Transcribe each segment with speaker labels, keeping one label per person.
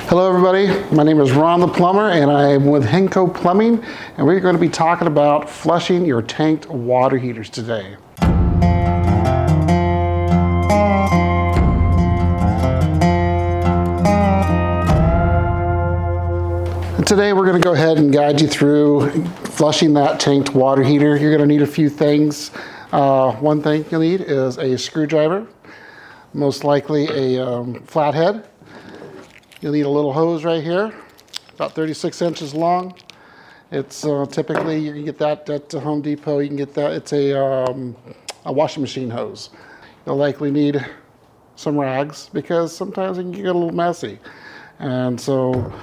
Speaker 1: Hello everybody, my name is Ron the Plumber and I am with Henco Plumbing, and we're going to be talking about flushing your tanked water heaters today. And today we're going to go ahead and guide you through flushing that tanked water heater. You're going to need a few things. One thing you'll need is a screwdriver, most likely a flathead. You'll need a little hose right here, about 36 inches long. It's typically, you can get that at Home Depot. You can get that, it's a washing machine hose. You'll likely need some rags because sometimes it can get a little messy. And so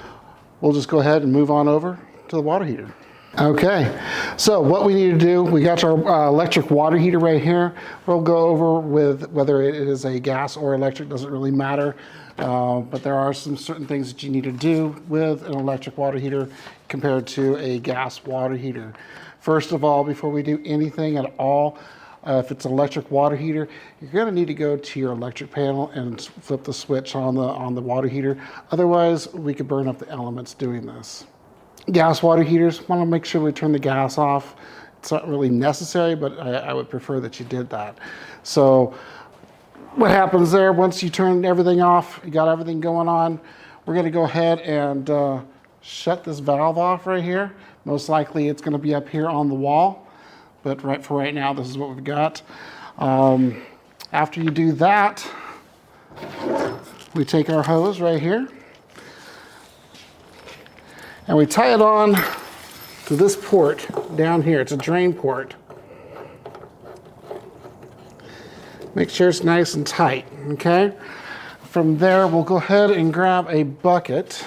Speaker 1: we'll just go ahead and move on over to the water heater. Okay, so what we need to do, we got our electric water heater right here. We'll go over with whether it is a gas or electric, doesn't really matter. But there are some certain things that you need to do with an electric water heater compared to a gas water heater. First of all, before we do anything at all, if it's an electric water heater, you're going to need to go to your electric panel and flip the switch on the water heater. Otherwise, we could burn up the elements doing this. Gas water heaters, want to make sure we turn the gas off. It's not really necessary, but I would prefer that you did that. So what happens there, once you turn everything off, you got everything going on, we're going to go ahead and shut this valve off right here. Most likely it's going to be up here on the wall, but for right now, this is what we've got. After you do that, we take our hose right here and we tie it on to this port down here. It's a drain port. Make sure it's nice and tight, okay? From there, we'll go ahead and grab a bucket.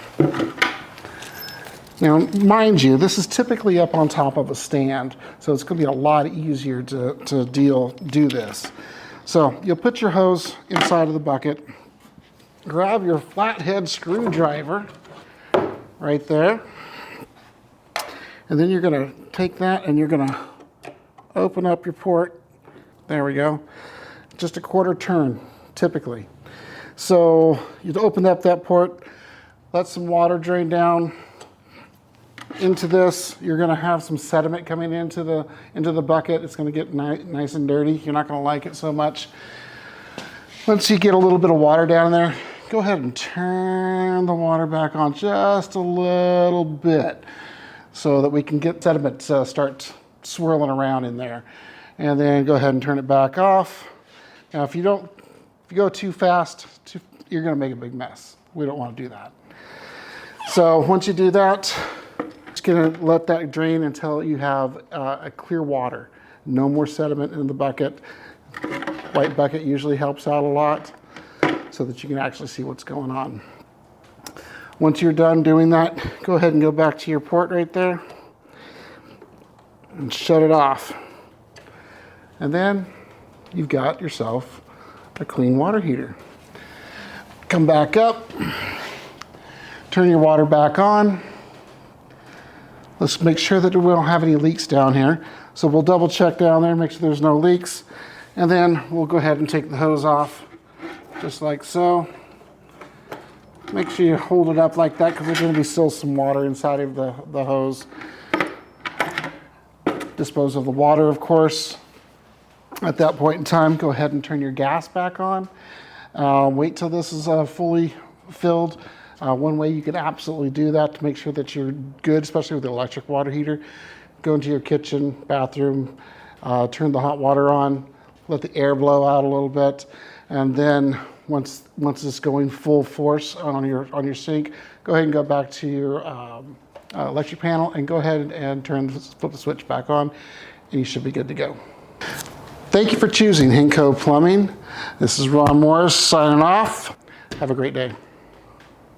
Speaker 1: Now, mind you, this is typically up on top of a stand, so it's gonna be a lot easier to do this. So you'll put your hose inside of the bucket, grab your flathead screwdriver right there, and then you're gonna take that and you're gonna open up your port. There we go. Just a quarter turn, typically. So you open up that port, let some water drain down into this. You're gonna have some sediment coming into the bucket. It's gonna get nice and dirty. You're not gonna like it so much. Once you get a little bit of water down there, go ahead and turn the water back on just a little bit so that we can get sediment start swirling around in there. And then go ahead and turn it back off. Now, if you go too fast, you're going to make a big mess. We don't want to do that. So once you do that, just going to let that drain until you have a clear water. No more sediment in the bucket. White bucket usually helps out a lot so that you can actually see what's going on. Once you're done doing that, go ahead and go back to your port right there and shut it off. And then you've got yourself a clean water heater. Come back up, turn your water back on. Let's make sure that we don't have any leaks down here. So we'll double check down there, make sure there's no leaks. And then we'll go ahead and take the hose off, just like so. Make sure you hold it up like that because there's going to be still some water inside of the hose. Dispose of the water, of course. At that point in time, go ahead and turn your gas back on. Wait till this is fully filled. One way you can absolutely do that to make sure that you're good, especially with the electric water heater, go into your kitchen, bathroom, turn the hot water on, let the air blow out a little bit, and then once it's going full force on your sink, go ahead and go back to your electric panel and go ahead and flip the switch back on, and you should be good to go. Thank you for choosing Henco Plumbing. This is Ron Morris signing off. Have a great day.